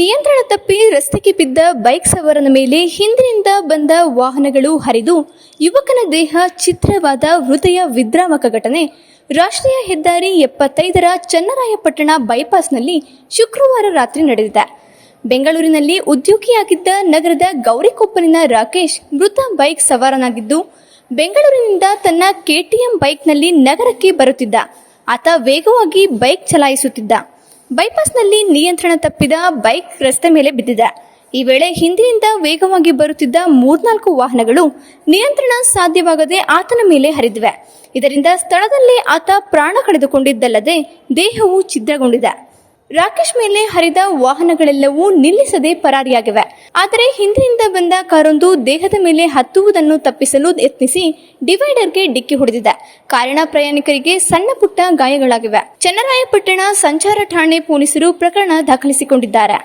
ನಿಯಂತ್ರಣ ತಪ್ಪಿ ರಸ್ತೆಗೆ ಬಿದ್ದ ಬೈಕ್ ಸವಾರನ ಮೇಲೆ ಹಿಂದಿನಿಂದ ಬಂದ ವಾಹನಗಳು ಹರಿದು ಯುವಕನ ದೇಹ ಛಿದ್ರವಾದ ಹೃದಯ ವಿದ್ರಾವಕ ಘಟನೆ ರಾಷ್ಟ್ರೀಯ ಹೆದ್ದಾರಿ 75ರ ಚನ್ನರಾಯಪಟ್ಟಣ ಬೈಪಾಸ್ನಲ್ಲಿ ಶುಕ್ರವಾರ ರಾತ್ರಿ ನಡೆದಿದೆ. ಬೆಂಗಳೂರಿನಲ್ಲಿ ಉದ್ಯೋಗಿಯಾಗಿದ್ದ ನಗರದ ಗೌರಿಕೊಪ್ಪಲಿನ ರಾಕೇಶ್ ಮೃತ ಬೈಕ್ ಸವಾರನಾಗಿದ್ದು, ಬೆಂಗಳೂರಿನಿಂದ ತನ್ನ KTM ಬೈಕ್ನಲ್ಲಿ ನಗರಕ್ಕೆ ಬರುತ್ತಿದ್ದ ಆತ ವೇಗವಾಗಿ ಬೈಕ್ ಚಲಾಯಿಸುತ್ತಿದ್ದ. ಬೈಪಾಸ್ನಲ್ಲಿ ನಿಯಂತ್ರಣ ತಪ್ಪಿದ ಬೈಕ್ ರಸ್ತೆ ಮೇಲೆ ಬಿದ್ದಿದೆ. ಈ ವೇಳೆ ಹಿಂದಿನಿಂದ ವೇಗವಾಗಿ ಬರುತ್ತಿದ್ದ 3-4 ವಾಹನಗಳು ನಿಯಂತ್ರಣ ಸಾಧ್ಯವಾಗದೆ ಆತನ ಮೇಲೆ ಹರಿದಿವೆ. ಇದರಿಂದ ಸ್ಥಳದಲ್ಲೇ ಆತ ಪ್ರಾಣ ಕಳೆದುಕೊಂಡಿದ್ದಲ್ಲದೆ ದೇಹವು ಛಿದ್ರಗೊಂಡಿದೆ. ರಾಕೇಶ್ ಮೇಲೆ ಹರಿದ ವಾಹನಗಳೆಲ್ಲವೂ ನಿಲ್ಲಿಸದೆ ಪರಾರಿಯಾಗಿವೆ. ಆದರೆ ಹಿಂದಿನಿಂದ ಬಂದ ಕಾರೊಂದು ದೇಹದ ಮೇಲೆ ಹತ್ತುವುದನ್ನು ತಪ್ಪಿಸಲು ಯತ್ನಿಸಿ ಡಿವೈಡರ್ಗೆ ಡಿಕ್ಕಿ ಹೊಡೆದಿದೆ. ಕಾರಣ ಪ್ರಯಾಣಿಕರಿಗೆ ಸಣ್ಣ ಪುಟ್ಟ ಗಾಯಗಳಾಗಿವೆ. ಚನ್ನರಾಯಪಟ್ಟಣ ಸಂಚಾರ ಠಾಣೆ ಪೊಲೀಸರು ಪ್ರಕರಣ ದಾಖಲಿಸಿಕೊಂಡಿದ್ದಾರೆ.